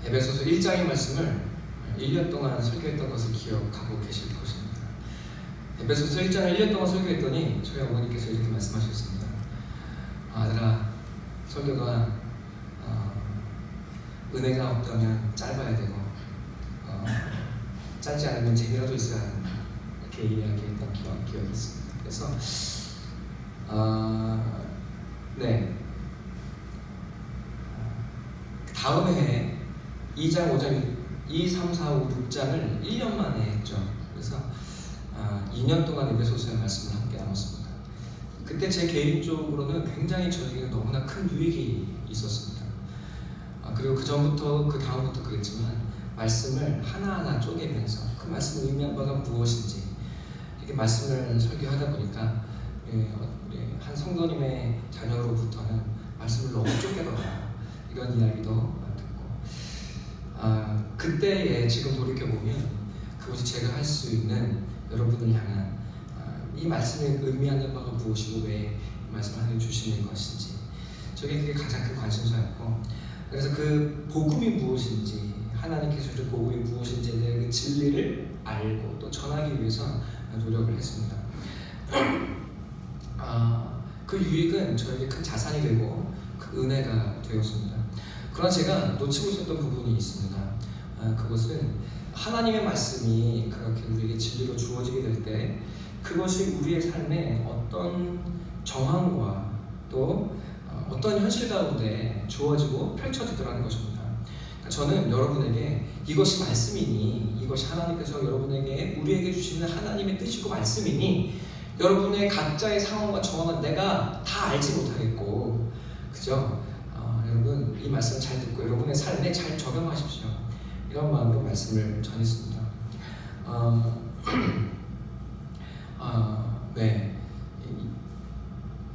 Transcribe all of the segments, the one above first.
에베소서 1장의 말씀을 1년 동안 설교했던 것을 기억하고 계실 것입니다. 에베소서 1장을 1년 동안 설교했더니 저희 어머니께서 이렇게 말씀하셨습니다. 아들아, 설교가 은혜가 없다면 짧아야 되고 짧지 않으면 재미라도 있어야 한다, 이렇게 이야기했던 기억이 있습니다. 그래서 다음 해에 2장, 5장, 2, 3, 4, 5, 6장을 1년 만에 했죠. 그래서 2년 동안 에베소서의 말씀을 함께 나눴습니다. 그때 제 개인적으로는 굉장히 저에게 너무나 큰 유익이 있었습니다. 그리고 그 전부터, 그 다음부터 그랬지만 말씀을 하나하나 쪼개면서 그 말씀의 의미한 바가 무엇인지 이렇게 말씀을 설교하다 보니까 우리 한 성도님의 자녀로부터는 말씀을 너무 쪼개더라, 이런 이야기도 듣고, 그때에 지금 돌이켜보면 그것이 제가 할 수 있는 여러분을 향한 이 말씀의 의미하는 바가 무엇이고 왜 이 말씀을 하나님 주시는 것인지, 저게 그게 가장 큰 관심사였고, 그래서 그 복음이 무엇인지, 하나님께서 주신 복음이 무엇인지에 대한 그 진리를 알고 또 전하기 위해서 노력을 했습니다. 그 유익은 저에게 큰 자산이 되고 그 은혜가 되었습니다. 그러나 제가 놓치고 있었던 부분이 있습니다. 그것은 하나님의 말씀이 그렇게 우리에게 진리로 주어지게 될 때 그것이 우리의 삶에 어떤 정황과 또 어떤 현실 가운데 주어지고 펼쳐지더라는 것입니다. 저는 여러분에게 이것이 말씀이니, 이것이 하나님께서 여러분에게 우리에게 주시는 하나님의 뜻이고 말씀이니 여러분의 각자의 상황과 정황은 내가 다 알지 못하겠고, 그죠? 여러분 이 말씀 잘 듣고 여러분의 삶에 잘 적용하십시오, 이런 마음으로 말씀을 전했습니다.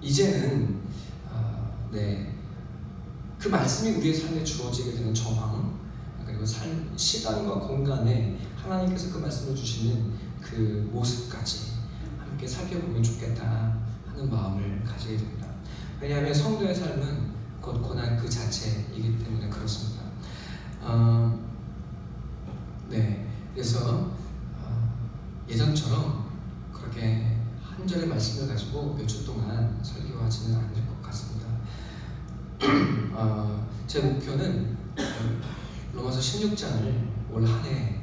이제는 그 말씀이 우리의 삶에 주어지게 되는 정황, 그리고 시간과 공간에 하나님께서 그 말씀을 주시는 그 모습까지 함께 살펴보면 좋겠다 하는 마음을 가지게 됩니다. 왜냐하면 성도의 삶은 곧 고난 그 자체이기 때문에 그렇습니다. 그래서 예전처럼 그렇게 한 절의 말씀을 가지고 몇 주 동안 설교하지는 않을 것 같습니다. 제 목표는 로마서 16장을 올 한 해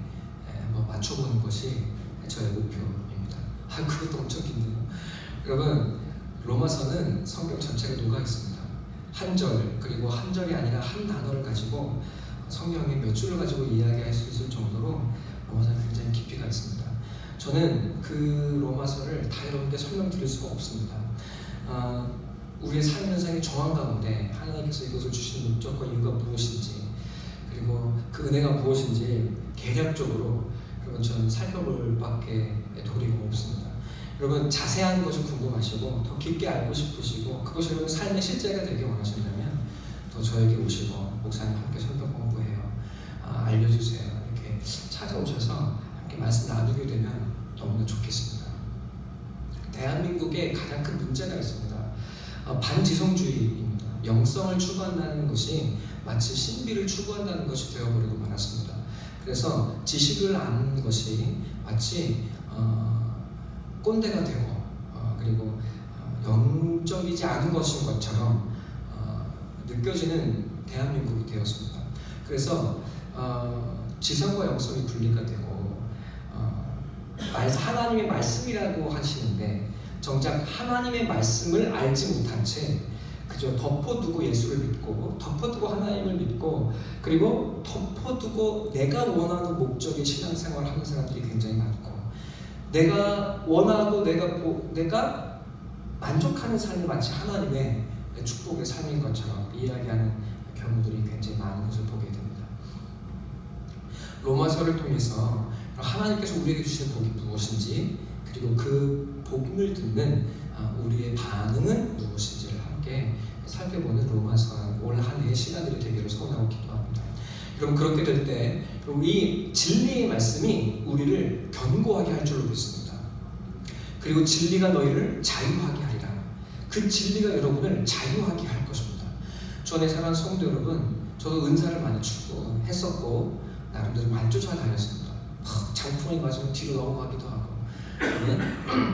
한번 맞춰보는 것이 저의 목표입니다. 그것도 엄청 긴데요. 여러분, 로마서는 성경 전체가 녹아 있습니다. 한 절, 그리고 한 절이 아니라 한 단어를 가지고 성경의 몇 줄을 가지고 이야기할 수 있을 정도로 로마서는 굉장히 깊이가 있습니다. 저는 그 로마서를 다 여러분께 설명드릴 수가 없습니다. 우리의 삶 현상의 정황 가운데 하나님께서 이것을 주신 목적과 이유가 무엇인지, 그리고 그 은혜가 무엇인지 개략적으로 여러분 저는 살펴볼 밖에 도리가 없습니다. 여러분 자세한 것이 궁금하시고 더 깊게 알고 싶으시고 그것이 여러분 삶의 실제가 되길 원하신다면 더 저에게 오시고 목사님 함께 성경 공부해요, 알려주세요, 이렇게 찾아오셔서 함께 말씀 나누게 되면 너무나 좋겠습니다. 대한민국에 가장 큰 문제가 있습니다. 반지성주의입니다. 영성을 추구한다는 것이 마치 신비를 추구한다는 것이 되어버리고 말았습니다. 그래서 지식을 아는 것이 마치 꼰대가 되고 그리고 영적이지 않은 것인 것처럼 느껴지는 대한민국이 되었습니다. 그래서 지성과 영성이 분리가 되고 하나님의 말씀이라고 하시는데 정작 하나님의 말씀을 알지 못한 채 그저 덮어두고 예수를 믿고 덮어두고 하나님을 믿고 그리고 덮어두고 내가 원하는 목적의 신앙생활을 하는 사람들이 굉장히 많고, 내가 원하고 내가 만족하는 삶이 마치 하나님의 축복의 삶인 것처럼 이야기하는 경우들이 굉장히 많은 것을 보게 됩니다. 로마서를 통해서 하나님께서 우리에게 주시는 복이 무엇인지, 그리고 그 복음을 듣는 우리의 반응은 무엇인지를 함께 살펴보는 로마서 올 한 해의 시간들이 되기를 소원하고 기도합니다. 여러분 그렇게 될 때 이 진리의 말씀이 우리를 견고하게 할 줄로 믿습니다. 그리고 진리가 너희를 자유하게 하리라. 그 진리가 여러분을 자유하게 할 것입니다. 주 안에 사랑하는 성도 여러분, 저도 은사를 많이 추구했었고 나름대로 많이 쫓아다녔습니다. 장풍이 맞으면 뒤로 넘어가기도 하고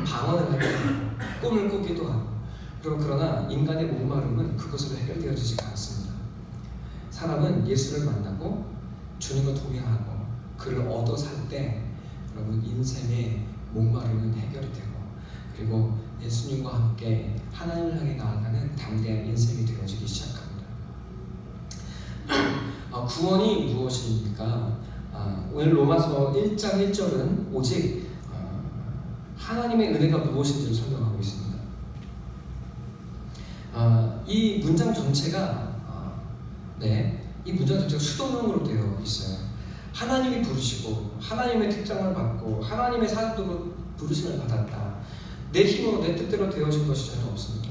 방언을 하기도 하고 꿈을 꾸기도 하고. 그러나 인간의 목마름은 그것으로 해결되어지지가 않습니다. 사람은 예수를 만나고 주님과 동행하고 그를 얻어 살 때 여러분 인생의 목마름은 해결이 되고, 그리고 예수님과 함께 하나님을 향해 나아가는 담대한 인생이 되어지기 시작합니다. 구원이 무엇입니까? 오늘 로마서 1장 1절은 오직 하나님의 은혜가 무엇인지를 설명하고 있습니다. 이 문장 전체가 이 문장 전체가 수동형으로 되어 있어요. 하나님이 부르시고 하나님의 특장을 받고 하나님의 사도로 부르심을 받았다. 내 힘으로 내 뜻대로 되어진 것이 전혀 없습니다.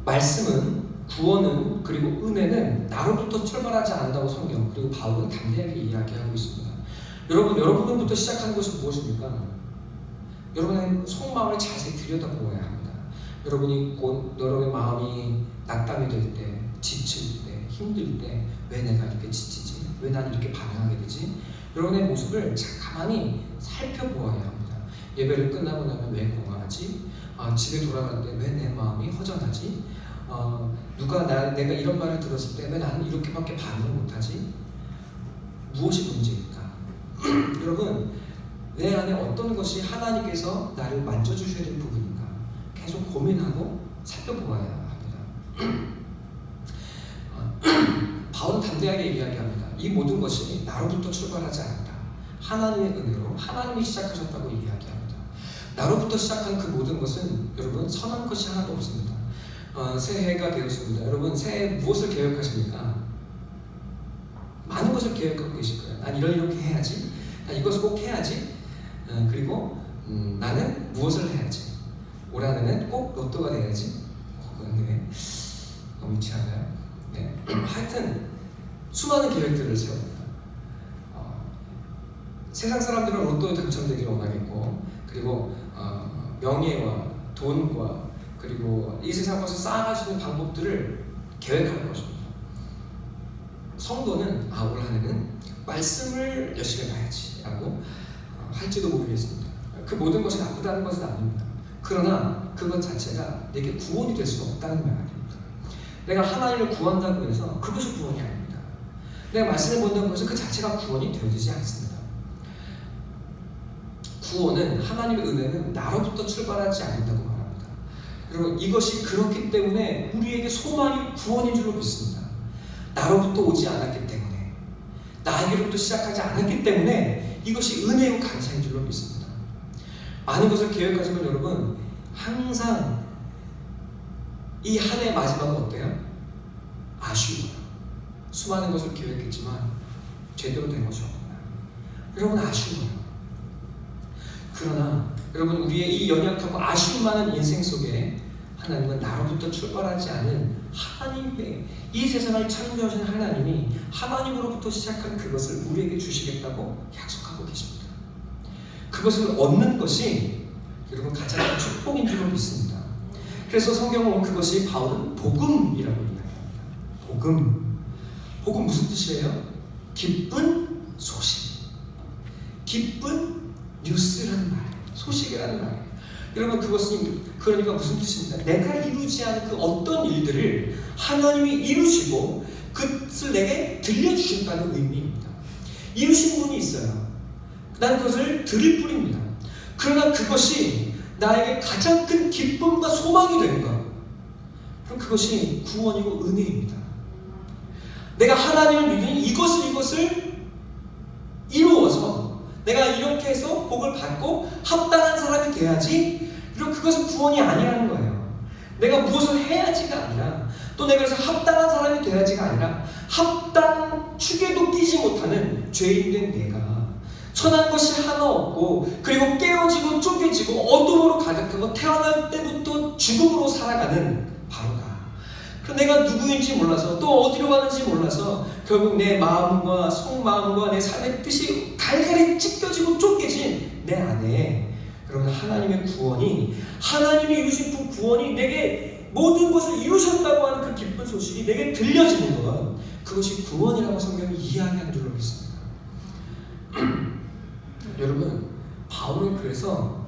말씀은, 구원은, 그리고 은혜는 나로부터 출발하지 않는다고 성경 그리고 바울은 담대하게 이야기하고 있습니다. 여러분부터 시작하는 것이 무엇입니까? 여러분의 속마음을 자세히 들여다보아야 합니다. 여러분의 마음이 낙담이 될 때, 지칠 때, 힘들 때 왜 내가 이렇게 지치지? 왜 난 이렇게 반응하게 되지? 여러분의 모습을 가만히 살펴보아야 합니다. 예배를 끝나고 나면 왜 공허하지? 집에 돌아갈 때 왜 내 마음이 허전하지? 내가 이런 말을 들었을 때 왜 나는 이렇게밖에 반응을 못하지? 무엇이 문제일까? 여러분, 내 안에 어떤 것이 하나님께서 나를 만져주셔야 될 부분인가? 계속 고민하고 살펴보아야 합니다. 바울은 담대하게 이야기합니다. 이 모든 것이 나로부터 출발하지 않았다. 하나님의 은혜로 하나님이 시작하셨다고 이야기합니다. 나로부터 시작한 그 모든 것은 여러분 선한 것이 하나도 없습니다. 새해가 되었습니다. 여러분 새해 무엇을 계획하십니까? 많은 것을 계획하고 계실 거예요. 난 이렇게 해야지. 난 이것을 꼭 해야지. 그리고 나는 무엇을 해야지. 올 한해는 꼭 로또가 돼야지. 너무 유치한가요? 하여튼 수많은 계획들을 세웁니다. 세상 사람들은 로또에 당첨되기를 원하겠고, 그리고 명예와 돈과 그리고 이 세상 것을 쌓아갈 수 있는 방법들을 계획할 것입니다. 성도는 올 한해는 말씀을 열심히 봐야지 라고 할지도 모르겠습니다. 그 모든 것이 나쁘다는 것은 아닙니다. 그러나 그것 자체가 내게 구원이 될 수 없다는 말입니다. 내가 하나님을 구한다고 해서 그것이 구원이 아닙니다. 내가 말씀을 본다고 해서 그 자체가 구원이 되어지지 않습니다. 구원은, 하나님의 은혜는 나로부터 출발하지 않는다고 말합니다. 여러분, 이것이 그렇기 때문에 우리에게 소망이 구원인 줄로 믿습니다. 나로부터 오지 않았기 때문에, 나에게로부터 시작하지 않았기 때문에 이것이 은혜요 감사인 줄로 믿습니다. 많은 것을 계획하지만 여러분, 항상 이 한 해의 마지막은 어때요? 아쉬워요. 수많은 것을 계획했지만 제대로 된 것이 없구나. 여러분 아쉬워요. 그러나 여러분 우리의 이 연약하고 아쉬움 많은 인생 속에 하나님은 나로부터 출발하지 않은 하나님의, 이 세상을 창조하신 하나님이 하나님으로부터 시작한 그것을 우리에게 주시겠다고 약속하고 계십니다. 그것을 얻는 것이 여러분 가장 큰 축복인 줄로 믿습니다. 그래서 성경은 그것이 바울은 복음이라고 이야기합니다. 복음 무슨 뜻이에요? 기쁜 소식, 기쁜 뉴스라는 말, 소식이라는 말이에요. 여러분 그것은 그러니까 무슨 뜻입니까? 내가 이루지 않은 그 어떤 일들을 하나님이 이루시고 그것을 내게 들려주신다는 의미입니다. 이루신 분이 있어요. 난 그것을 들을 뿐입니다. 그러나 그것이 나에게 가장 큰 기쁨과 소망이 되는 것, 그럼 그것이 구원이고 은혜입니다. 내가 하나님을 믿으니 이것을 이루어서 내가 이렇게 해서 복을 받고 합당한 사람이 돼야지, 그럼 그것은 구원이 아니라는 거예요. 내가 무엇을 해야지가 아니라, 또 내가 그래서 합당한 사람이 돼야지가 아니라, 합당 축에도 끼지 못하는 죄인된 내가 선한 것이 하나 없고, 그리고 깨어지고 쪼개지고 어둠으로 가득하고 태어날 때부터 죽음으로 살아가는 바로 나. 그 내가 누구인지 몰라서, 또 어디로 가는지 몰라서 결국 내 마음과 속마음과 내 삶의 뜻이 갈갈이 찢겨지고 쫓겨진 내 안에, 여러분 하나님의 구원이, 하나님이 이루신 그 구원이 내게 모든 것을 이루셨다고 하는 그 기쁜 소식이 내게 들려지는 것, 그것이 구원이라고 성경이 이야기하는 줄로 믿습니다. 여러분, 바울은 그래서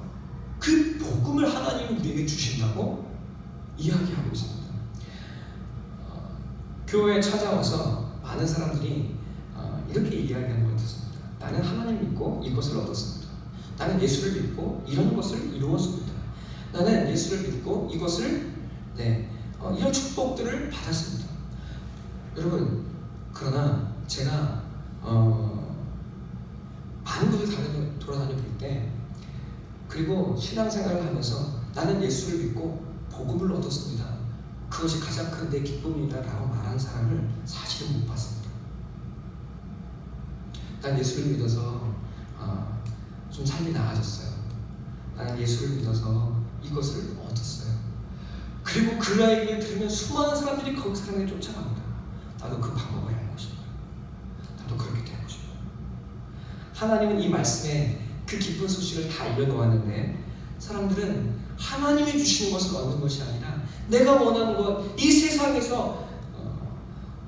그 복음을 하나님이 우리에게 주신다고 이야기하고 있습니다. 교회에 찾아와서 많은 사람들이 이렇게 이야기하는 것 같습니다. 나는 하나님 믿고 이것을 얻었습니다. 나는 예수를 믿고 이런 것을 이루었습니다. 나는 예수를 믿고 이것을 이런 축복들을 받았습니다. 여러분, 그러나 제가 많은 곳을 돌아다녀 볼 때, 그리고 신앙생활을 하면서 나는 예수를 믿고 복음을 얻었습니다, 그것이 가장 큰 내 기쁨이다 라고 말하는 사람을 사실은 못 봤습니다. 난 예수를 믿어서 좀 삶이 나아졌어요. 나는 예수를 믿어서 이것을 얻었어요. 그리고 그 이야기를 들으면 수많은 사람들이 거기서 하나님 쫓아갑니다. 나도 그 방법을 알고 싶어요. 나도 그렇게 되고 싶어요. 하나님은 이 말씀에 그 기쁜 소식을 다 알려놓았는데, 사람들은 하나님이 주시는 것을 얻는 것이 아니라 내가 원하는 것, 이 세상에서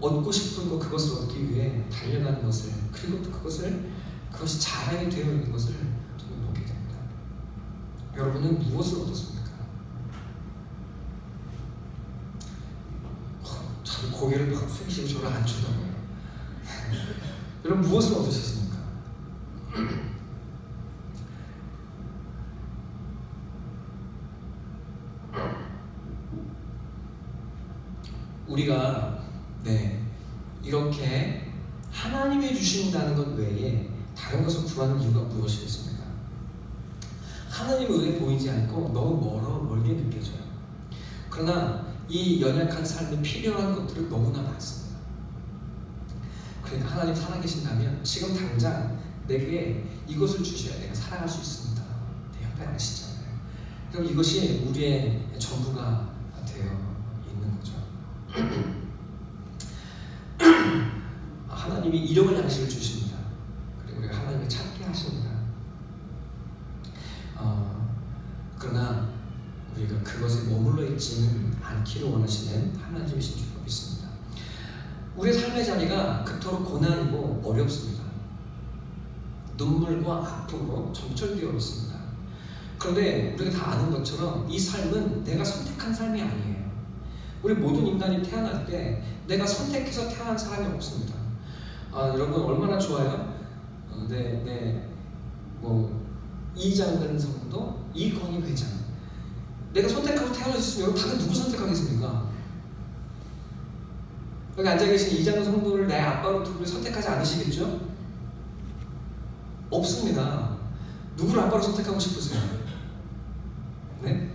얻고 싶은 것, 그것을 얻기 위해 달려가는 것을, 그리고 또 그것이 자랑이 되어 있는 것을 저는 보게 됩니다. 여러분은 무엇을 얻었습니까? 자꾸 고개를 팍 숙이시고 저를 안 쳐다봐요. 여러분, 무엇을 얻으셨습니까? 우리가 이렇게 하나님이 주신다는 것 외에 다른 것을 구하는 이유가 무엇이겠습니까? 하나님의 은혜 보이지 않고 너무 멀게 느껴져요. 그러나 이 연약한 삶에 필요한 것들은 너무나 많습니다. 그러니까 하나님 살아계신다면 지금 당장 내게 이것을 주셔야 내가 살아갈 수 있습니다. 내 옆에 아시잖아요. 그럼 이것이 우리의 전부가 되어 있는 거죠. 하나님이 일용할 양식을 주십니다. 그리고 우리가 하나님을 찾게 하십니다. 그러나 우리가 그것에 머물러 있지는 않기를 원하시는 하나님이신 줄로 믿습니다. 우리의 삶의 자리가 그토록 고난이고 어렵습니다. 눈물과 아픔으로 점철되어 있습니다. 그런데 우리가 다 아는 것처럼 이 삶은 내가 선택한 삶이 아니에요. 우리 모든 인간이 태어날 때 내가 선택해서 태어난 사람이 없습니다. 여러분, 얼마나 좋아요? 이장근 성도, 이건희 회장, 내가 선택하고 태어났으면 여러분 다들 누구 선택하겠습니까? 여기 앉아계신 이장근 성도를 내 아빠로 두고 선택하지 않으시겠죠? 없습니다. 누구를 아빠로 선택하고 싶으세요? 네?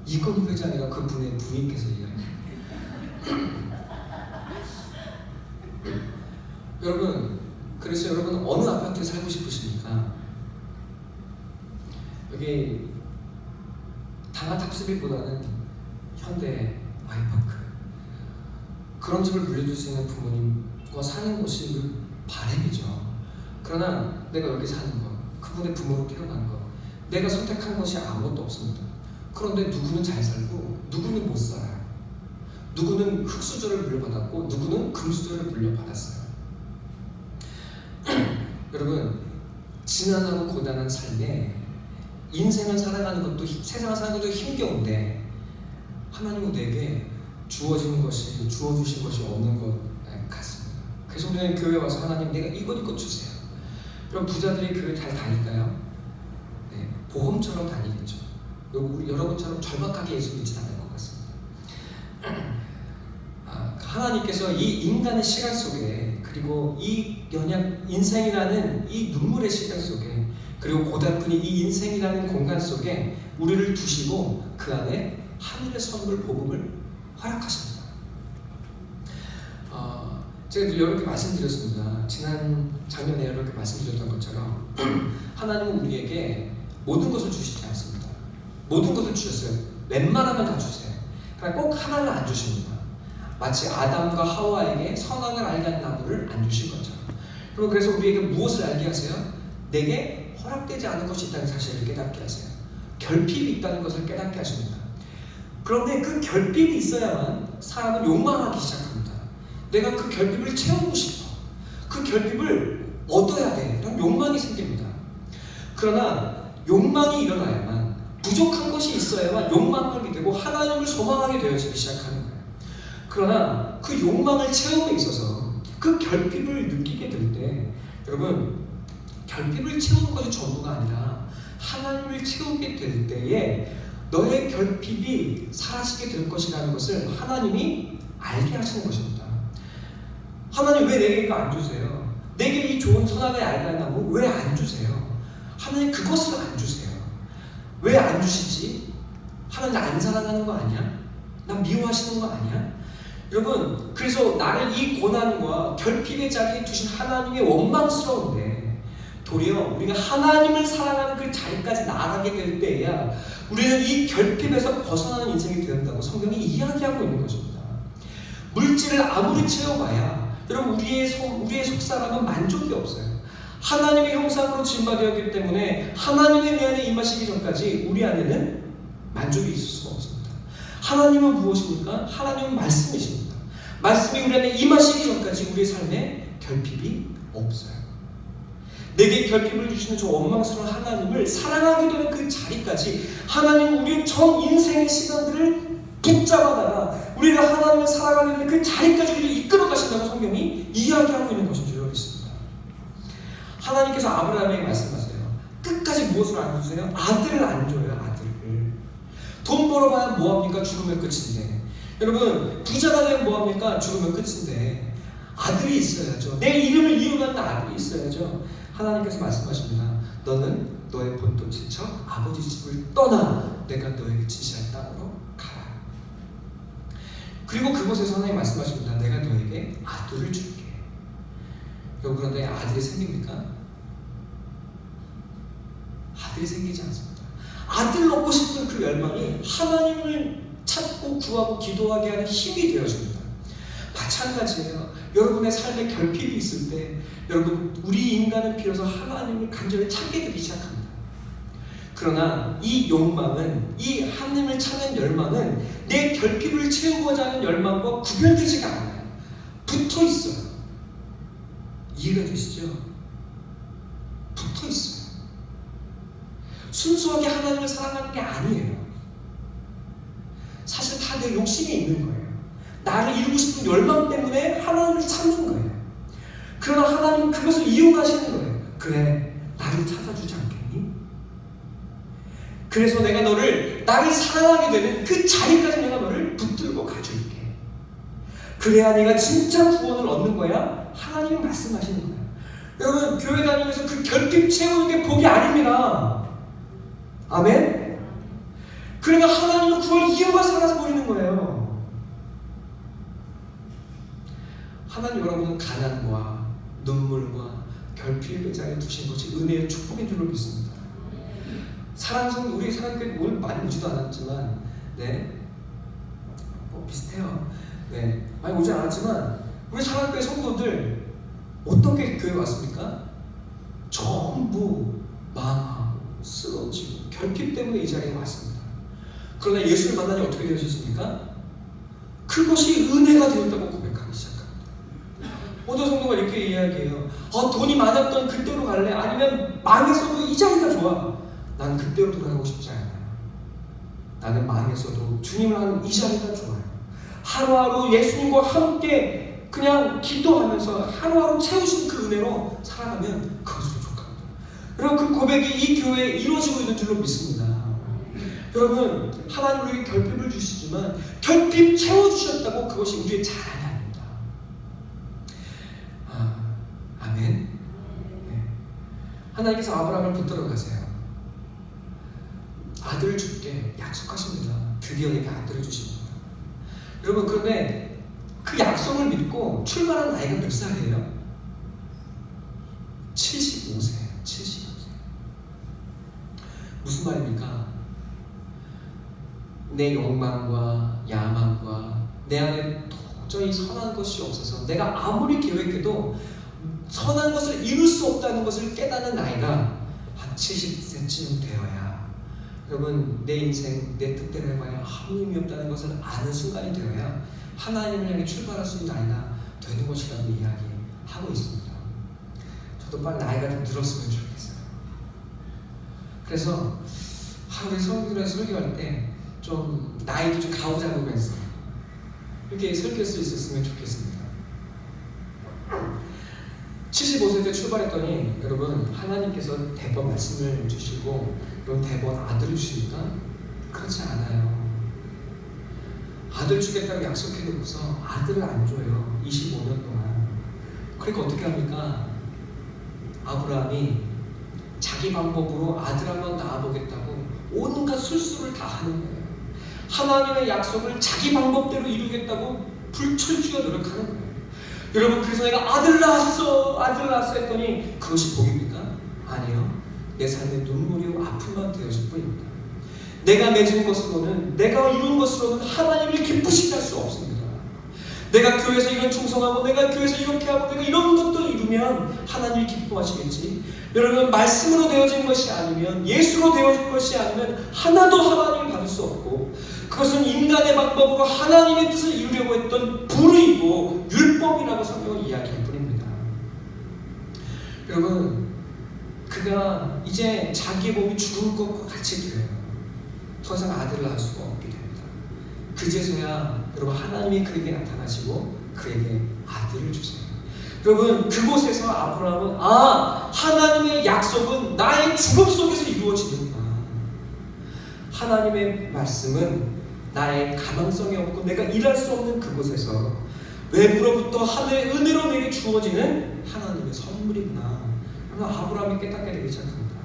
이건희 회장이라 그분의 부인께서 이야기해요. 여러분, 그래서 여러분 어느 아파트에 살고 싶으십니까? 여기 다나탑스빌보다는 현대 아이파크, 그런 집을 물려줄 수 있는 부모님과 사는 것이 바람이죠. 그러나 내가 여기 사는 것, 그분의 부모로 태어난 것, 내가 선택한 것이 아무것도 없습니다. 그런데 누구는 잘 살고 누구는 못 살아요. 누구는 흙수저를 물려받았고 누구는 금수저를 물려받았어요. 여러분, 지난하고 고단한 삶에 인생을 살아가는 것도, 세상을 사는 것도 힘겨운데 하나님은 내게 주어진 것이, 주어주신 것이 없는 것 같습니다. 그래서 우리는 교회에 와서 하나님, 내가 이것 주세요. 그럼 부자들이 교회 잘 다닐까요? 네, 보험처럼 다니겠죠. 우리 여러분처럼 절박하게 예수 믿지 않을 것 같습니다. 하나님께서 이 인간의 시간 속에, 그리고 이 인생이라는 이 눈물의 시간 속에, 그리고 고달픈 이 인생이라는 공간 속에 우리를 두시고 그 안에 하늘의 선물 복음을 허락하십니다. 제가 이렇게 말씀드렸습니다. 지난 작년에 이렇게 말씀드렸던 것처럼 하나님은 우리에게 모든 것을 주시지 않습니다. 모든 것을 주셨어요. 웬만하면 다 주세요. 그러나 꼭 하나를 안 주십니다. 마치 아담과 하와에게 선악을 알게 한 나무를 안 주신 것처럼. 그래서 우리에게 무엇을 알게 하세요? 내게 허락되지 않은 것이 있다는 사실을 깨닫게 하세요. 결핍이 있다는 것을 깨닫게 하십니다. 그런데 그 결핍이 있어야만 사람은 욕망하기 시작합니다. 내가 그 결핍을 채우고 싶어. 그 결핍을 얻어야 돼. 이런 욕망이 생깁니다. 그러나 욕망이 일어나야만, 부족한 것이 있어야만 욕망하게 되고 하나님을 소망하게 되어지기 시작하는 거예요. 그러나 그 욕망을 채움에 있어서 그 결핍을 느끼게 될 때, 여러분, 결핍을 채우는 것이 전부가 아니라 하나님을 채우게 될 때에 너의 결핍이 사라지게 될 것이라는 것을 하나님이 알게 하시는 것입니다. 하나님 왜 내게 이거 안 주세요? 내게 이 좋은 선악의 알게 나무 왜 안 주세요? 하나님 그것을 안 주세요. 왜 안 주시지? 하나님 나 안 사랑하는 거 아니야? 나 미워하시는 거 아니야? 여러분, 그래서 나를 이 고난과 결핍의 자리에 두신 하나님의 원망스러운데, 도리어 우리가 하나님을 사랑하는 그 자리까지 나아가게 될 때에야 우리는 이 결핍에서 벗어나는 인생이 된다고 성경이 이야기하고 있는 것입니다. 물질을 아무리 채워봐야 여러분 우리의 속사람은 만족이 없어요. 하나님의 형상으로 지음받았기 때문에 하나님의 내 안에 임하시기 전까지 우리 안에는 만족이 있을 수가 없습니다. 하나님은 무엇입니까? 하나님은 말씀이십니다. 말씀이 우리 안에 임하시기 전까지 우리의 삶에 결핍이 없어요. 내게 결핍을 주시는 저 원망스러운 하나님을 사랑하게 되는 그 자리까지 하나님은 우리의 전 인생의 시간들을 붙잡아다가 우리가 하나님을 사랑하게 되는 그 자리까지 우리를 이끌어 가신다고 성경이 이야기하고 있는 것인 줄 믿습니다. 하나님께서 아브라함에게 말씀하세요. 끝까지 무엇을 안 주세요? 아들을 안 줘요. 아들을. 돈 벌어봐야 뭐합니까? 죽으면 끝인데. 여러분, 부자가 되면 뭐합니까? 죽으면 끝인데 아들이 있어야죠. 내 이름을 이어가는 아들이 있어야죠. 하나님께서 말씀하십니다. 너는 너의 본토 친척 아버지 집을 떠나 내가 너에게 지시할 땅으로 가라. 그리고 그곳에서 하나님 말씀하십니다. 내가 너에게 아들을 줄게. 여러분, 그런데 아들이 생깁니까? 아들이 생기지 않습니다. 아들 얻고 싶은 그 열망이 하나님을 찾고 구하고 기도하게 하는 힘이 되어줍니다. 마찬가지예요. 여러분의 삶에 결핍이 있을 때 여러분, 우리 인간은 비로소 하나님을 간절히 찾게 되기 시작합니다. 그러나 이 욕망은, 이 하나님을 찾는 열망은 내 결핍을 채우고자 하는 열망과 구별되지가 않아요. 붙어 있어요. 이해가 되시죠? 붙어 있어요. 순수하게 하나님을 사랑하는 게 아니에요. 사실 다 내 욕심이 있는 거예요. 나를 이루고 싶은 열망 때문에 하나님을 찾는 거예요. 그러나 하나님은 그것을 이용하시는 거예요. 그래, 나를 찾아주지 않겠니? 그래서 내가 나를 사랑하게 되는 그 자리까지 내가 너를 붙들고 가줄게. 그래야 네가 진짜 구원을 얻는 거야. 하나님이 말씀하시는 거예요. 여러분, 교회 다니면서 그 결핍 채우는 게 복이 아닙니다. 아멘? 그러니까 하나님은 그걸 이유가 사라져버리는 거예요. 하나님 여러분은 가난과 눈물과 결핍의 자리에 두신 것이 은혜의 축복인 줄로 믿습니다. 우리 사랑교회 오늘 많이 오지도 않았지만, 네, 비슷해요. 네, 많이 오지 않았지만 우리 사랑교회 성도들 어떻게 교회 왔습니까? 전부 망하고 쓰러지고 결핍 때문에 이 자리에 왔습니다. 그러나 예수를 만나니 어떻게 되셨습니까? 그것이 은혜가 되었다고 고백하기 시작합니다. 어떤 성도가 이렇게 이야기해요. 돈이 많았던 그때로 갈래? 아니면 망했어도 이 자리가 좋아. 난 그때로 돌아가고 싶지 않아요. 나는 망했어도 주님을 하는 이 자리가 좋아요. 하루하루 예수님과 함께 그냥 기도하면서 하루하루 채우신 그 은혜로 살아가면 그것으로 족합니다. 여러분, 그 고백이 이 교회에 이루어지고 있는 줄로 믿습니다. 여러분, 하나님 우리에게 결핍을 주시지만 결핍 채워주셨다고 그것이 우리의 자랑이 아닙니다. 아멘. 네. 하나님께서 아브라함을 붙들어 가세요. 아들을 줄게 약속하십니다. 드디어 내게 아들을 주십니다. 여러분, 그런데 그 약속을 믿고 출발한 나이가 몇 살이에요? 75세예요. 75세. 무슨 말입니까? 내 욕망과 야망과 내 안에 도저히 선한 것이 없어서 내가 아무리 계획해도 선한 것을 이룰 수 없다는 것을 깨닫는 나이가 한 70세쯤 되어야 여러분, 내 인생 내 뜻대로 해봐야 아무 의미 없다는 것을 아는 순간이 되어야 하나님을 향해 출발할 수 있는 나이가 되는 것이라고 이야기하고 있습니다. 저도 빨리 나이가 좀 들었으면 좋겠어요. 그래서 우리 성도들의 설교할 때 좀 나이도 좀 가오잡으면서 이렇게 설교할 수 있었으면 좋겠습니다. 75세 때 출발했더니 여러분, 하나님께서 대번 말씀을 주시고 그럼 대번 아들을 주십니까? 그렇지 않아요. 아들 주겠다고 약속해놓고서 아들을 안 줘요. 25년 동안. 그러니까 어떻게 합니까? 아브라함이 자기 방법으로 아들 한번 낳아보겠다고 온갖 술수를 다 하는 거예요. 하나님의 약속을 자기 방법대로 이루겠다고 불철주야 노력하는 거예요. 여러분, 그래서 내가 아들 낳았어 했더니 그것이 복입니까? 아니요. 내 삶의 눈물이고 아픔만 되어질 뿐입니다. 내가 맺은 것으로는, 내가 이룬 것으로는 하나님을 기쁘시게 할 수 없습니다. 내가 교회에서 이런 충성하고 내가 교회에서 이렇게 하고 내가 이런 것도 이루면 하나님이 기뻐하시겠지. 여러분, 말씀으로 되어진 것이 아니면, 예수로 되어진 것이 아니면 하나도 하나님을 받을 수 없고, 그것은 인간의 방법으로 하나님의 뜻을 이루려고 했던 불의이고 율법이라고 성경은 이야기할 뿐입니다. 여러분, 그가 이제 자기의 몸이 죽은 것과 같이 돼요. 더 이상 아들을 낳을 수가 없게 됩니다. 그제서야 여러분, 하나님이 그에게 나타나시고 그에게 아들을 주세요. 여러분, 그곳에서 아브라함은 하나님의 약속은 나의 죽음 속에서 이루어지는구나. 하나님의 말씀은 나의 가망성이 없고 내가 일할 수 없는 그곳에서 외부로부터 하늘의 은혜로 내게 주어지는 하나님의 선물이구나. 여러분, 아브라함이 깨닫게 되기 시작합니다.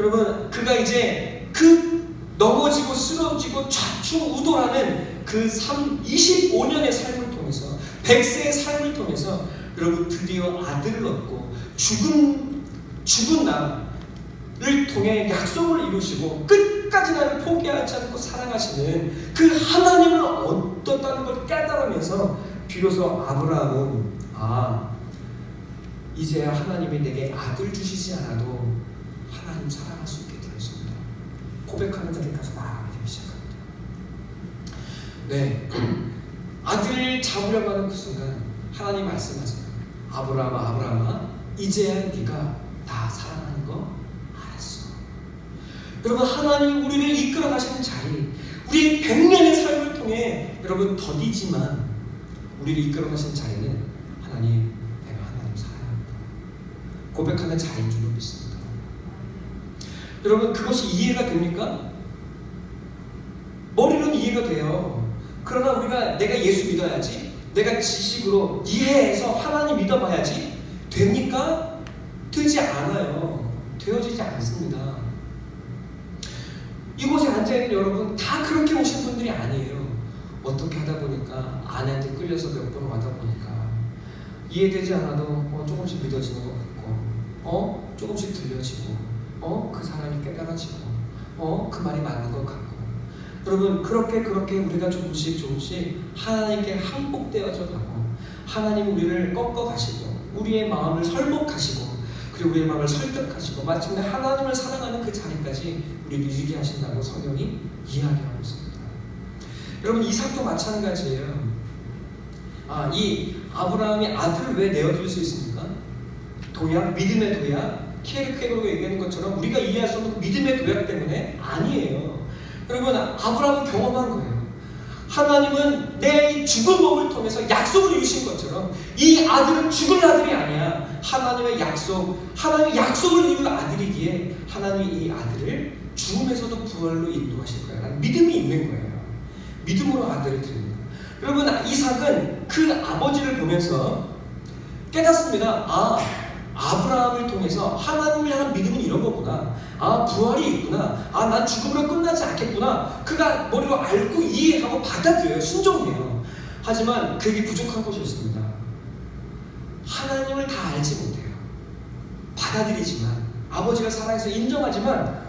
여러분, 그가 이제 그 넘어지고 쓰러지고 좌충우돌하는 그 25년의 삶을 통해서, 100세의 삶을 통해서 여러분, 드디어 아들을 얻고 죽은 나를 통해 약속을 이루시고 끝까지 나를 포기하지 않고 사랑하시는 그 하나님을 얻었다는 걸 깨달으면서 비로소 아브라함은 이제야 하나님이 내게 아들 주시지 않아도 하나님 사랑할 수 있게 되었습니다. 고백하는 자리에 가서 나아가게 되기 시작합니다. 네, 아들을 잡으려고 하는 그 순간 하나님 말씀하세요. 아브라함아, 이제야 네가 나 사랑하는 거 알았어. 여러분, 하나님이 우리를 이끌어 가시는 자리, 우리의 100년의 삶을 통해 여러분 더디지만 우리를 이끌어 가시는 자리는 하나님, 내가 하나님 사랑합니다 고백하는 자리인 줄로 믿습니다. 여러분, 그것이 이해가 됩니까? 머리로는 이해가 돼요. 그러나 우리가 내가 예수 믿어야지, 내가 지식으로 이해해서 하나님 믿어봐야지 됩니까? 되지 않아요. 되어지지 않습니다. 이곳에 앉아있는 여러분 다 그렇게 오신 분들이 아니에요. 어떻게 하다 보니까 아내한테 끌려서 몇 번 와다 보니까 이해되지 않아도 조금씩 믿어지는 것 같고 조금씩 들려지고 그 사람이 깨달아지고 그 말이 맞는 것 같고, 여러분, 그렇게 우리가 조금씩 하나님께 항복되어져 가고 하나님 우리를 꺾어 가시고 우리의 마음을 설복하시고 그리고 우리의 마음을 설득하시고 마침내 하나님을 사랑하는 그 자리까지 우리를 이르게 하신다고 성경이 이야기하고 있습니다. 여러분, 이삭도 마찬가지예요. 이 아브라함이 아들을 왜 내어줄 수 있습니까? 도약, 믿음의 도약, 케르케고가 얘기하는 것처럼 우리가 이해할 수 없는 그 믿음의 도약 때문에 아니에요. 여러분, 아브라함은 경험한 거예요. 하나님은 내 죽은 몸을 통해서 약속을 이루신 것처럼 이 아들은 죽을 아들이 아니야. 하나님의 약속을 이룬 아들이기에 하나님이 이 아들을 죽음에서도 부활로 인도하실 거야 라는 믿음이 있는 거예요. 믿음으로 아들을 드립니다. 여러분, 이삭은 그 아버지를 보면서 깨닫습니다. 아브라함을 통해서 하나님을 향한 믿음은 이런 거구나. 부활이 있구나. 난 죽음으로 끝나지 않겠구나. 그가 머리로 알고 이해하고 받아들여요. 순종해요. 하지만 그게 부족한 것이 있습니다. 하나님을 다 알지 못해요. 받아들이지만, 아버지가 살아있어 인정하지만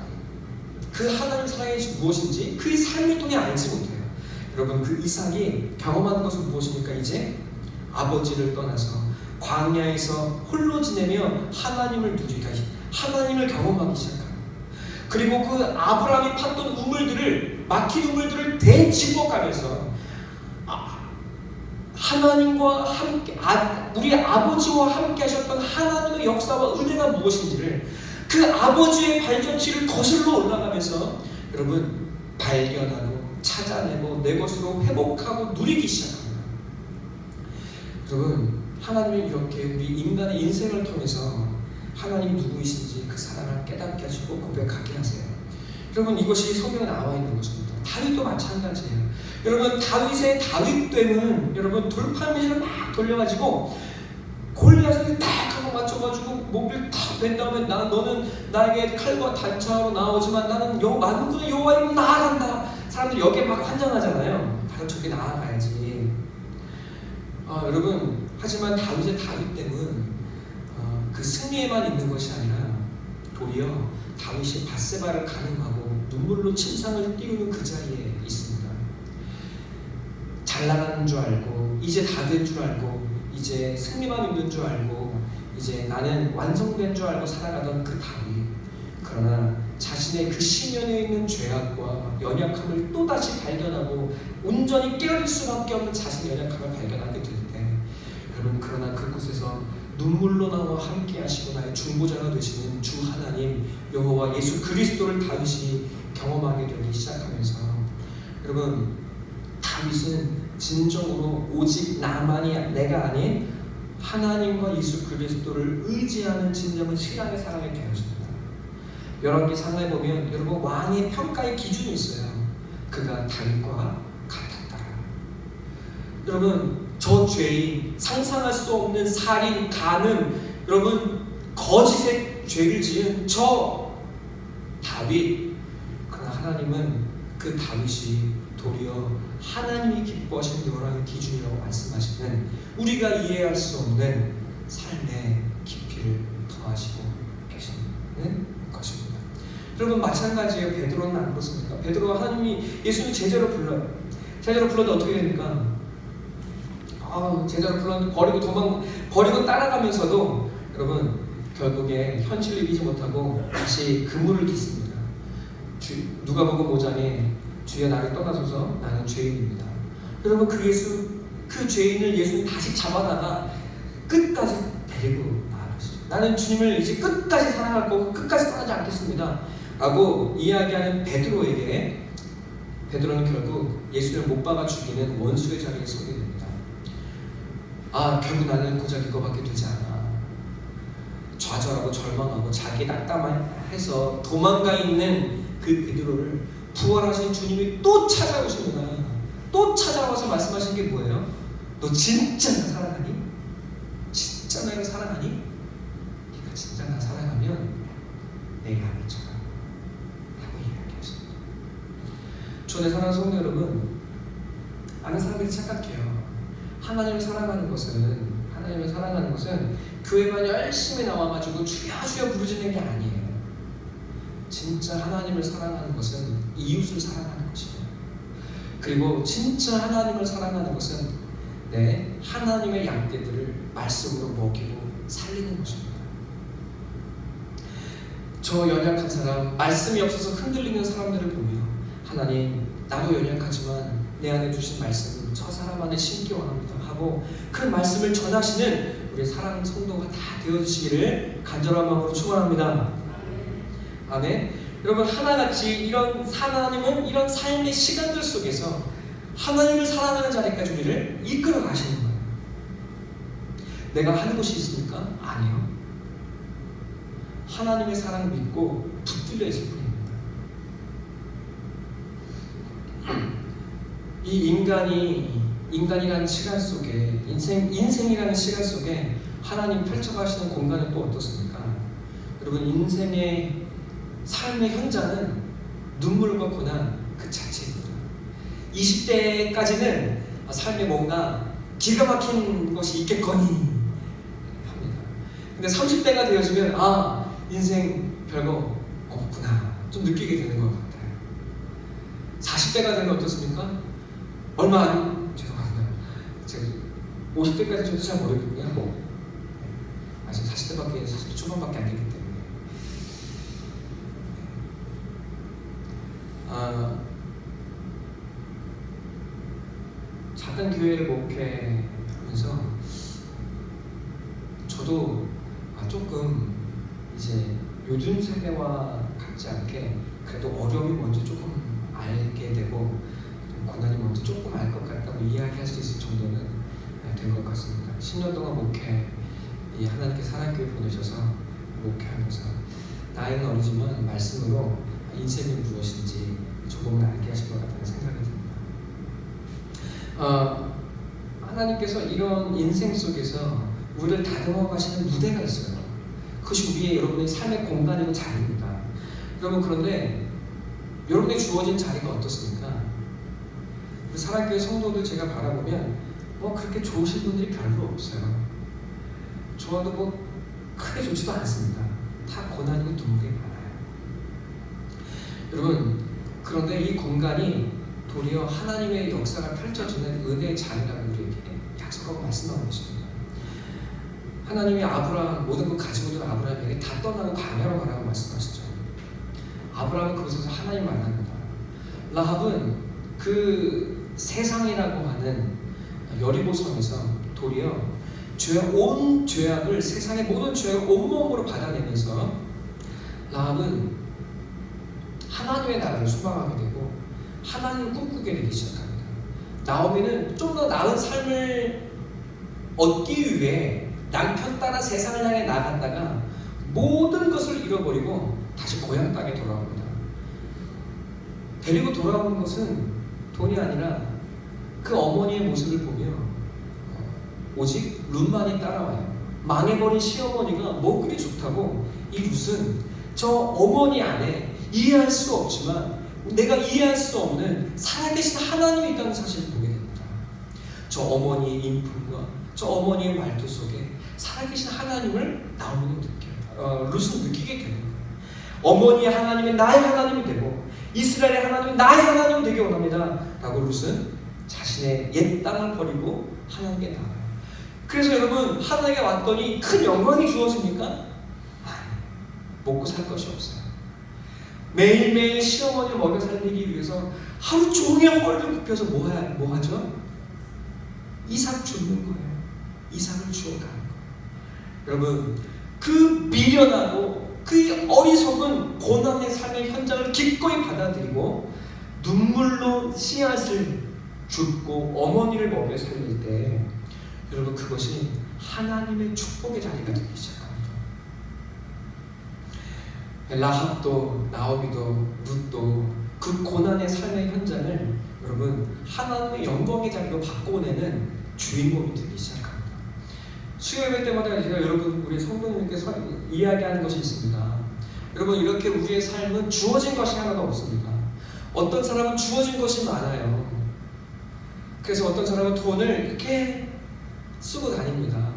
그 하나님 사랑이 무엇인지 그의 삶을 통해 알지 못해요. 여러분, 그 이삭이 경험하는 것은 무엇입니까? 이제 아버지를 떠나서 광야에서 홀로 지내며 하나님을 경험하기 시작합니다. 그리고 그 아브라함이 팠던 우물들을, 막힌 우물들을 되짚어가면서 하나님과 함께, 우리 아버지와 함께 하셨던 하나님의 역사와 은혜가 무엇인지를, 그 아버지의 발전치를 거슬러 올라가면서 여러분 발견하고 찾아내고 내 것으로 회복하고 누리기 시작합니다. 여러분, 하나님은 이렇게 우리 인간의 인생을 통해서 하나님 누구이신지 그 사랑을 깨닫게 하시고 고백하게 하세요. 여러분, 이것이 성경에 나와 있는 것입니다. 다윗도 마찬가지예요. 여러분, 다윗의 다윗됨은 여러분 돌팔매질을 막 돌려가지고 골리앗을 딱 하고 맞춰가지고 목을 탁 벤 다음에 너는 나에게 칼과 단창으로 나오지만 나는 만군의 여호와 이름으로 나아간다. 사람들이 여기에 막 환장하잖아요. 바로 저기 나아가야지. 여러분, 하지만 다윗의 다윗됨은 그 승리에만 있는 것이 아니라 도리어 다윗이 밧세바를 가늠하고 눈물로 침상을 띄우는 그 자리에 있습니다. 잘 나가는 줄 알고 이제 다 된 줄 알고 이제 승리만 있는 줄 알고 이제 나는 완성된 줄 알고 살아가던 그 다윗, 그러나 자신의 그 시면에 있는 죄악과 연약함을 또다시 발견하고 온전히 깨어질 수밖에 없는 자신의 연약함을 발견하게 될 때, 여러분, 그러나 그곳에서 눈물로 나와 함께 하시고 나의 중보자가 되시는 주 하나님 여호와 예수 그리스도를 다윗이 경험하게 되기 시작하면서, 여러분, 다윗은 진정으로 오직 나만이 내가 아닌 하나님과 예수 그리스도를 의지하는 진정한 신앙의 사람이 되었습니다. 열왕기 상하에 보면 여러분 왕의 평가의 기준이 있어요. 그가 다윗과 같았다. 여러분, 저 죄인, 상상할 수 없는 살인, 간음, 여러분 거짓의 죄를 지은 저 다윗, 그러나 하나님은 그 다윗이 도리어 하나님이 기뻐하시는 여러분 기준이라고 말씀하시는 우리가 이해할 수 없는 삶의 깊이를 더하시고 계시는 것입니다. 여러분, 마찬가지예요. 베드로는 안 그렇습니까? 베드로가 하나님이 예수님 제자로 불러요. 제자로 불렀는데 어떻게 됩니까? 제자로 불렀는데 버리고 따라가면서도 여러분 결국에 현실을 이기지 못하고 다시 그물을 깃습니다. 누가복음 5장에 주여 나를 떠나소서 나는 죄인입니다. 여러분, 그 죄인을 예수님 다시 잡아다가 끝까지 데리고 나아가시죠. 나는 주님을 이제 끝까지 사랑할 거고 끝까지 떠나지 않겠습니다 라고 이야기하는 베드로에게, 베드로는 결국 예수를 못 박아 죽이는 원수의 자리에 서게 됩니다. 결국 나는 고작 이거밖에 되지 않아. 좌절하고 절망하고 자기 낙담해서 도망가 있는 그 베드로를 부활하신 주님이 또 찾아오십니다. 또 찾아와서 말씀하신 게 뭐예요? 너 진짜 나 사랑하니? 진짜 나를 사랑하니? 네가 진짜 나 사랑하면 내게 안을 쳐라 라고 이야기하십니다. 주의 사랑하는 성도 여러분, 많은 사람들이 착각해요. 하나님을 사랑하는 것은 교회만 열심히 나와가지고 주여 주여 부르짖는 게 아니에요. 진짜 하나님을 사랑하는 것은 이웃을 사랑하는 것이에요. 그리고 진짜 하나님을 사랑하는 것은 하나님의 양떼들을 말씀으로 먹이고 살리는 것입니다. 저 연약한 사람, 말씀이 없어서 흔들리는 사람들을 보며 하나님, 나도 연약하지만 내 안에 주신 말씀을 저 사람 안에 심기 원합니다 하고 그 말씀을 전하시는 우리 사랑하는 성도가 다 되어주시기를 간절한 마음으로 축원합니다. 아멘. 여러분, 하나같이 하나님은 이런 삶의 시간들 속에서 하나님을 사랑하는 자리까지 우리를 이끌어 가시는 거예요. 내가 하는 것이 있습니까? 아니요. 하나님의 사랑을 믿고 붙들려 있을 뿐입니다. 이 인간이라는 시간 속에, 인생이라는 시간 속에 하나님 펼쳐가시는 공간은 또 어떻습니까? 여러분, 인생의 삶의 현장은 눈물과 고난 그 자체입니다. 20대까지는 삶에 뭔가 기가 막힌 것이 있겠거니 합니다. 근데 30대가 되어지면 인생 별거 없구나 좀 느끼게 되는 것 같아요. 40대가 되면 어떻습니까? 죄송합니다. 제가 50대까지 저도 잘 모르겠고요. 아직 40대 초반밖에 안 되기 때문에 작은 교회를 목회하면서 저도 조금 이제 요즘 세대와 같지 않게 그래도 어려움이 뭔지 조금 알게 되고 고난이 뭔지 조금 알 것 같다고 이야기할 수 있을 정도는 된 것 같습니다. 10년 동안 이 하나님께 사랑교회 보내셔서 목회하면서 나이는 어리지만 말씀으로 인생이 무엇인지 조금은 알게 하실 것 같다는 생각이 듭니다. 하나님께서 이런 인생 속에서 우리를 다듬어 가시는 무대가 있어요. 그것이 우리의 여러분의 삶의 공간이고 자리입니다. 여러분, 그런데 여러분의 주어진 자리가 어떻습니까? 사랑교회 성도들 제가 바라보면 그렇게 좋으신 분들이 별로 없어요. 좋아도 크게 좋지도 않습니다. 다 고난이고 눈물이 많아요. 여러분, 그런데 이 공간이 도리어 하나님의 역사가 펼쳐지는 은혜의 자리라고 우리에게 약속하고 말씀하고 계십니다. 하나님이 모든 것 가지고 있는 아브라함에게 다 떠나고 광야로 가라고 말씀하시죠. 아브라함은 그곳에서 하나님 만납니다. 라합은 그 세상이라고 하는 여리고성에서 도리어 온 죄악을, 세상의 모든 죄악을 온몸으로 받아내면서 라합은 하나님의 나라를 소망하게 되고 하나님을 꿈꾸게 되기 시작합니다. 나오미는 좀 더 나은 삶을 얻기 위해 남편 따라 세상을 향해 나갔다가 모든 것을 잃어버리고 다시 고향 땅에 돌아옵니다. 데리고 돌아오는 것은 돈이 아니라 그 어머니의 모습을 보며 오직 룻만이 따라와요. 망해버린 시어머니가 뭐 그리 좋다고 이 룻은 저 어머니 안에 이해할 수 없지만 내가 이해할 수 없는 살아계신 하나님이 있다는 사실을 보게 됩니다. 저 어머니의 인품과 저 어머니의 말투 속에 살아계신 하나님을 나오미는 룻은 느끼게 되는 거예요. 어머니의 하나님이 나의 하나님이 되고 이스라엘의 하나님이 나의 하나님이 되기 원합니다 라고 룻은 자신의 옛 땅을 버리고 하나님께 나와요. 그래서 여러분, 하나님께 왔더니 큰 영광이 주어집니까? 아니, 먹고 살 것이 없어요. 매일매일 시어머니를 먹여 살리기 위해서 하루 종일 허리를 굽혀서 뭐 하죠? 이삭 줍는 거예요. 이삭을 주어가는 거예요. 여러분, 그 미련하고 그 어리석은 고난의 삶의 현장을 기꺼이 받아들이고 눈물로 씨앗을 줍고 어머니를 먹여 살릴 때 여러분, 그것이 하나님의 축복의 자리가 되기 시작합니다. 라합도 나오미도 룻도 그 고난의 삶의 현장을 여러분 하나님의 영광의 자리로 바꿔내는 주인공이 되기 시작합니다. 수요예배 때마다 제가 여러분, 우리 성도님께 이야기하는 것이 있습니다. 여러분, 이렇게 우리의 삶은 주어진 것이 하나도 없습니다. 어떤 사람은 주어진 것이 많아요. 그래서 어떤 사람은 돈을 이렇게 쓰고 다닙니다.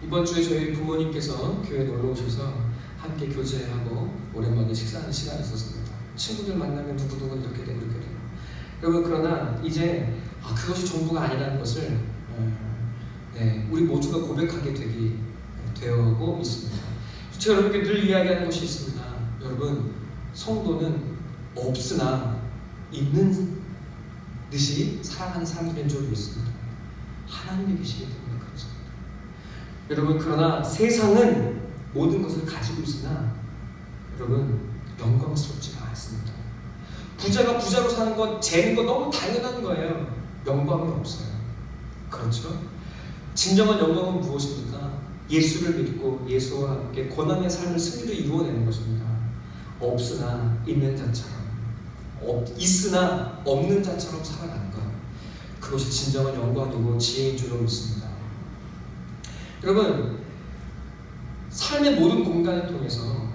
이번 주에 저희 부모님께서 교회에 놀러 오셔서 함께 교제하고 오랜만에 식사하는 시간이 있었습니다. 친구들 만나면 누구누구 이렇게 되고 이렇게 되고. 여러분, 그러나 이제 그것이 전부가 아니라는 것을 우리 모두가 고백하게 되고 있습니다. 제가 여러분께 늘 이야기하는 것이 있습니다. 여러분, 성도는 없으나 있는 듯이 살아가는 사람들인 줄 믿습니다. 하나님이 계시기 때문에 그렇습니다. 여러분, 그러나 세상은 모든 것을 가지고 있으나 여러분, 영광스럽지가 않습니다. 부자가 부자로 사는 것, 재는 거 너무 당연한 거예요. 영광이 없어요. 그렇죠? 진정한 영광은 무엇입니까? 예수를 믿고 예수와 함께 고난의 삶을 승리로 이루어내는 것입니다. 없으나 있는 자처럼, 있으나 없는 자처럼 살아가는 것, 그것이 진정한 영광이고 지혜인 줄로 믿습니다. 여러분, 삶의 모든 공간을 통해서,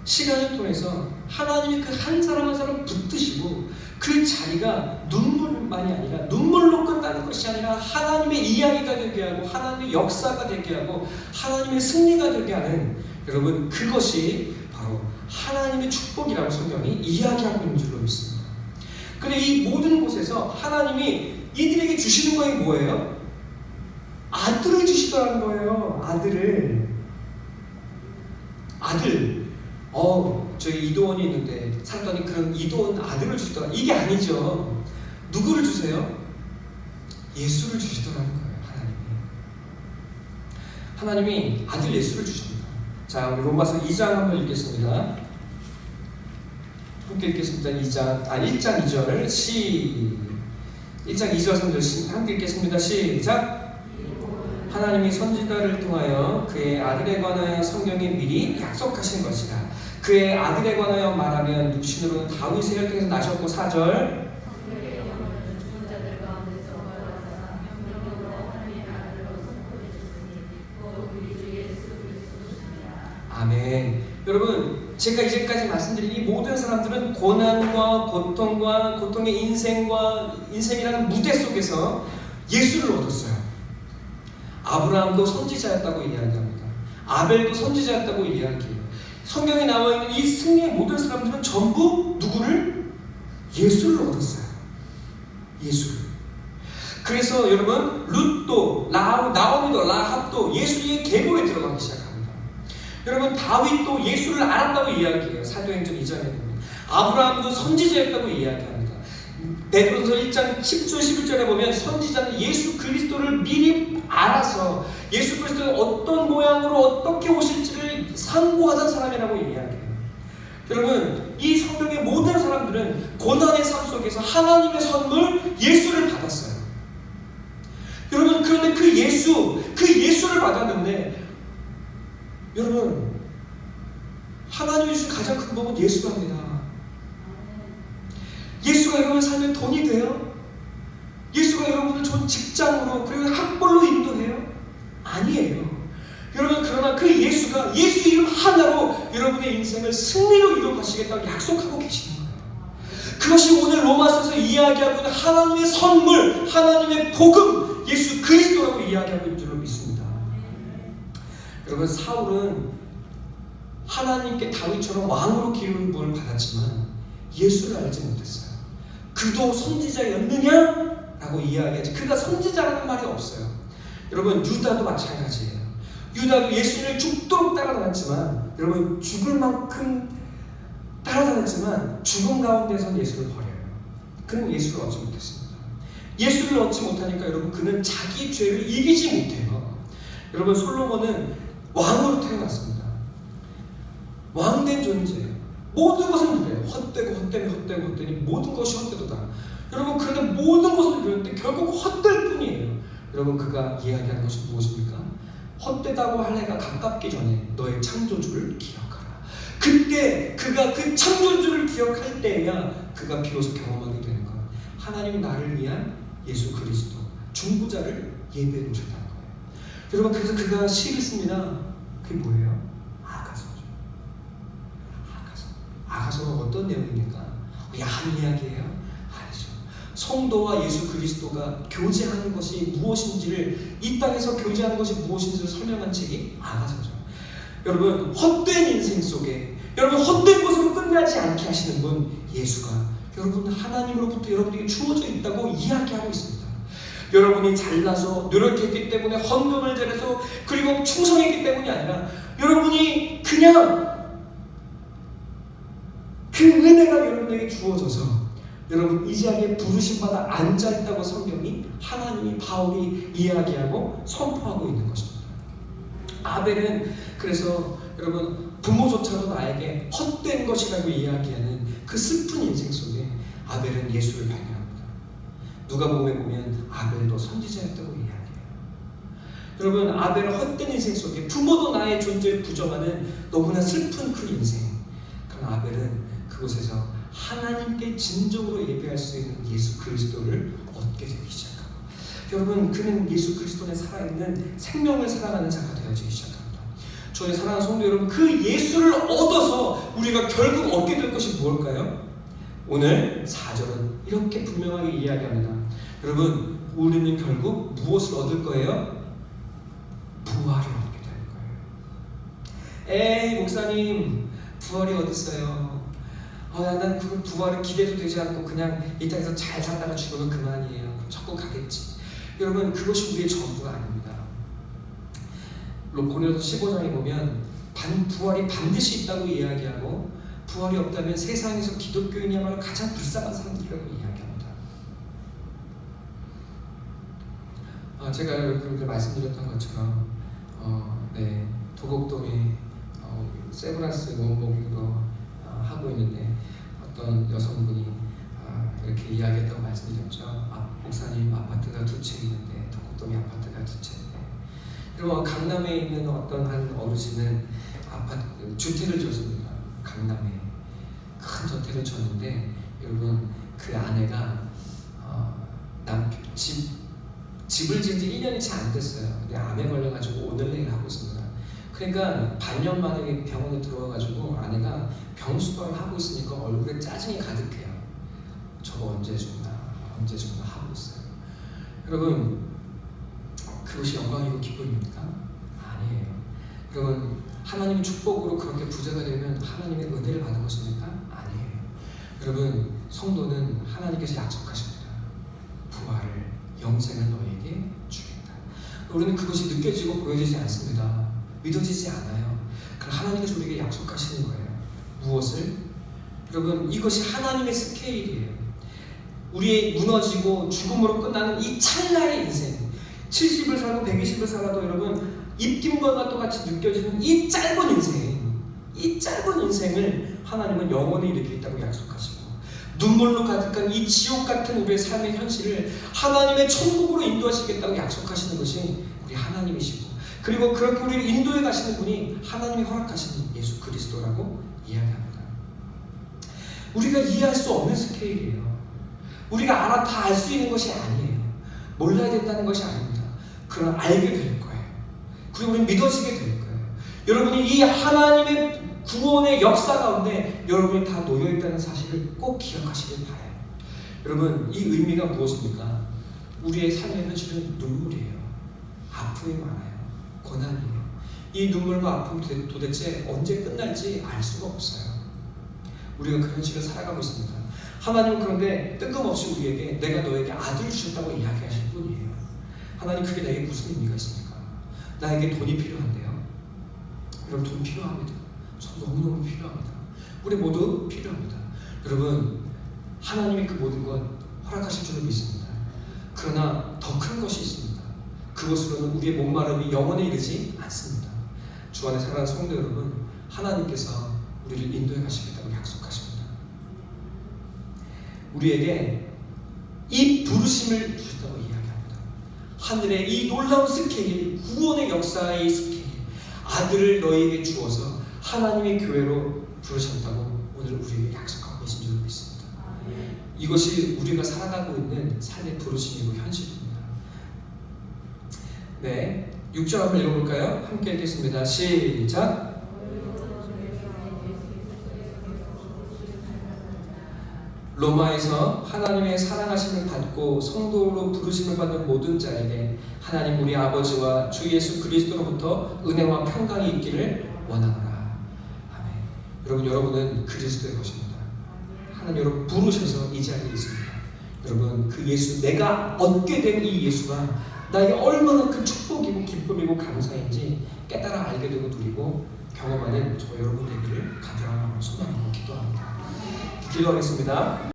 시간을 통해서 하나님이 그 한 사람 한 사람 붙드시고 그 자리가 눈물만이 아니라 눈물로 끝나는 것이 아니라 하나님의 이야기가 되게 하고 하나님의 역사가 되게 하고 하나님의 승리가 되게 하는, 여러분, 그것이 바로 하나님의 축복이라고 성경이 이야기하고 있는 줄로 믿습니다. 그런데 이 모든 곳에서 하나님이 이들에게 주시는 것이 뭐예요? 아들을 주시더라는 거예요. 아들. 저희 이도원이 있는데 살았더니 그런 이도원 아들을 주시더라. 이게 아니죠. 누구를 주세요? 예수를 주시더라는 거예요. 하나님이 아들 예수를 주십니다. 자, 우리 로마서 2장 한번 읽겠습니다. 함께 읽겠습니다. 1장 2절 1장 2절 3절 함께 읽겠습니다. 시작. 하나님이 선지자를 통하여 그의 아들에 관하여 성경에 미리 약속하신 것이라. 그의 아들에 관하여 말하면 육신으로는 다윗의 혈통에서 나셨고 4절 아멘. 여러분, 제가 이제까지 말씀드린 이 모든 사람들은 고난과 고통과 고통의 인생이라는 무대 속에서 예수를 얻었어요. 아브라함도 선지자였다고 이야기합니다. 아벨도 선지자였다고 이야기해요. 성경에 나와 있는 이 승리의 모든 사람들은 전부 누구를? 예수를 얻었어요. 예수를. 그래서 여러분, 룻도, 나오미도, 라합도 예수의 계보에 들어가기 시작합니다. 여러분, 다윗도 예수를 알았다고 이야기해요. 사도행전 2장에 보면. 아브라함도 선지자였다고 이야기합니다. 베드로서 1장 10절 11절에 보면 선지자는 예수 그리스도를 미리 알아서 예수 그리스도가 어떤 모양으로 어떻게 오실지를 상고하던 사람이라고 이야기해요. 여러분, 이 성경의 모든 사람들은 고난의 삶 속에서 하나님의 선물 예수를 받았어요. 여러분, 그런데 그 예수를 받았는데 여러분, 하나님이 주신 가장 큰 복은 예수랍니다. 예수가 여러분 삶에 돈이 돼요? 예수가 여러분을 좋은 직장으로 그리고 학벌로 인도해요? 아니에요. 여러분, 그러나 그 예수가 예수 이름 하나로 여러분의 인생을 승리로 이루어가시겠다고 약속하고 계시는 거예요. 그것이 오늘 로마서에서 이야기하고 있는 하나님의 선물, 하나님의 복음, 예수 그리스도라고 이야기하고 있는 줄로 믿습니다. 여러분, 사울은 하나님께 다윗처럼 왕으로 기름 부음을 받았지만 예수를 알지 못했어요. 그도 선지자였느냐? 라고 이야기하지. 그가 선지자라는 말이 없어요. 여러분, 유다도 마찬가지예요. 유다도 예수를 죽도록 따라다녔지만 여러분, 죽을 만큼 따라다녔지만 죽음 가운데서 예수를 버려요. 그는 예수를 얻지 못했습니다. 예수를 얻지 못하니까 여러분, 그는 자기 죄를 이기지 못해요. 여러분, 솔로몬은 왕으로 태어났습니다. 왕된 존재예요. 모든 것을 누려요. 헛되니 모든 것이 헛되도다. 여러분, 그런데 모든 것을 누렸는데 결국 헛될 뿐이에요. 여러분, 그가 이야기하는 것이 무엇입니까? 헛되다고 할 해가 가깝기 전에 너의 창조주를 기억하라. 그때 그가 그 창조주를 기억할 때야 그가 비로소 경험하게 되는 것. 하나님이 나를 위한 예수 그리스도 중보자를 예배해 놓으셨다는 거예요. 여러분, 그래서 그가 시를 씁니다. 그게 뭐예요? 아가서죠. 아가서가 어떤 내용입니까? 야한 이야기예요? 아니죠. 성도와 예수 그리스도가 교제하는 것이 무엇인지를, 이 땅에서 교제하는 것이 무엇인지를 설명한 책이 아가서죠. 여러분, 헛된 인생 속에 여러분 헛된 것으로 끝나지 않게 하시는 분 예수가 여러분 하나님으로부터 여러분에게 주어져 있다고 이야기하고 있습니다. 여러분이 잘나서 노력했기 때문에 헌금을 잘해서 그리고 충성했기 때문이 아니라 여러분이 그냥 그 은혜가 여러분에게 주어져서 여러분 이 자리에 부르심받아 앉아있다고 성경이 하나님이 바울이 이야기하고 선포하고 있는 것입니다. 아벨은 그래서 여러분 부모조차도 나에게 헛된 것이라고 이야기하는 그 슬픈 인생 속에 아벨은 예수를 발견합니다. 누가복음에 보면 아벨도 선지자였다고 이야기해요. 여러분, 아벨은 헛된 인생 속에 부모도 나의 존재를 부정하는 너무나 슬픈 그 인생. 그러나 아벨은 그곳에서 하나님께 진정으로 예배할 수 있는 예수 그리스도를 얻게 되기 시작하고, 여러분, 그는 예수 그리스도에 살아있는 생명을 살아가는 자가 되어지기 시작합니다. 저의 사랑하는 성도 여러분, 그 예수를 얻어서 우리가 결국 얻게 될 것이 무엇일까요? 오늘 4절은 이렇게 분명하게 이야기합니다. 여러분, 우리는 결국 무엇을 얻을 거예요? 부활을 얻게 될 거예요. 에이, 목사님, 부활이 어딨어요? 난 그 부활을 기대도 되지 않고 그냥 이 땅에서 잘 살다가 죽으면 그만이에요. 그럼 천국 가겠지. 여러분, 그것이 우리의 전부가 아닙니다. 고린도서 15장에 보면 부활이 반드시 있다고 이야기하고 부활이 없다면 세상에서 기독교인이야말로 가장 불쌍한 사람들이라고 이야기합니다. 제가 여러분들 말씀드렸던 것처럼 도곡동에 세브란스 원목으로 하고 있는데 어떤 여성분이 이렇게 이야기했다고 말씀드렸죠. 목사님 아파트가 2채 있는데 도곡동에 아파트가 2채인데 그리고 강남에 있는 어떤 한 어르신은 주택을 줬습니다. 강남에 큰 저택을 줬는데 여러분 그 아내가 집을 지은 지 1년이 채 안 됐어요. 근데 암에 걸려가지고 오늘 내일 하고 있습니다. 그러니까 반년 만에 병원에 들어와가지고 아내가 병수발을 하고 있으니까 얼굴에 짜증이 가득해요. 저거 언제 죽나 하고 있어요. 여러분 그것이 영광이고 기쁨입니까? 아니에요. 여러분 하나님의 축복으로 그렇게 부자가 되면 하나님의 은혜를 받은 것입니까? 아니에요. 여러분 성도는 하나님께서 약속하십니다. 부활을 영생을 너에게 주겠다. 우리는 그것이 느껴지고 보여지지 않습니다. 믿어지지 않아요. 그럼 하나님께서 우리에게 약속하시는 거예요. 무엇을? 여러분 이것이 하나님의 스케일이에요. 우리의 무너지고 죽음으로 끝나는 이 찰나의 인생 70을 살고 120을 살아도 여러분 입김과 똑같이 느껴지는 이 짧은 인생을 하나님은 영원히 일으키겠다고 약속하시고 눈물로 가득한 이 지옥 같은 우리의 삶의 현실을 하나님의 천국으로 인도하시겠다고 약속하시는 것이 우리 하나님이시고 그리고 그렇게 우리를 인도해 가시는 분이 하나님이 허락하시는 예수 그리스도라고 이야기합니다. 우리가 이해할 수 없는 스케일이에요. 우리가 다 알 수 있는 것이 아니에요. 몰라야 된다는 것이 아닙니다. 그러나 알게 될 거예요. 그리고 우리는 믿어지게 될 거예요. 여러분이 이 하나님의 구원의 역사 가운데 여러분이 다 놓여있다는 사실을 꼭 기억하시길 바라요. 여러분 이 의미가 무엇입니까? 우리의 삶의 현실은 눈물이에요. 아픔이 많아요. 고난이에요. 이 눈물과 아픔 도대체 언제 끝날지 알 수가 없어요. 우리가 그 현실을 살아가고 있습니다. 하나님은 그런데 뜬금없이 우리에게 내가 너에게 아들을 주셨다고 이야기하실 분이에요. 하나님 그게 내게 무슨 의미가 있습니까? 나에게 돈이 필요한데요. 여러분 돈 필요합니다. 저 너무너무 필요합니다. 우리 모두 필요합니다. 여러분 하나님이 그 모든 것 허락하실 줄을 믿습니다. 그러나 더 큰 것이 있습니다. 그것으로는 우리의 목마름이 영원에 이르지 않습니다. 주 안에 사랑하는 성도 여러분, 하나님께서 우리를 인도해 가시겠다고 약속하십니다. 우리에게 이 부르심을 주셨다고 이야기합니다. 하늘의 이 놀라운 스케일, 구원의 역사의 스케일, 아들을 너희에게 주어서 하나님의 교회로 부르셨다고 오늘 우리에게 약속하고 계신 줄 믿습니다. 이것이 우리가 살아가고 있는 삶의 부르심이고 현실입니다. 네, 6절 한번 읽어볼까요? 함께 읽겠습니다. 시작! 로마에서 하나님의 사랑하심을 받고 성도로 부르심을 받는 모든 자에게 하나님 우리 아버지와 주 예수 그리스도로부터 은혜와 평강이 있기를 원하노라. 아멘. 여러분은 그리스도의 것입니다. 하나님 여러분 부르셔서 이 자리에 있습니다. 여러분 그 예수, 내가 얻게 된 이 예수가 나에게 얼마나 큰 축복이고 기쁨이고 감사인지 깨달아 알게 되고 누리고 경험하는 저 여러분 되기를 간절한 마음으로 소망하고 기도합니다. 기도하겠습니다.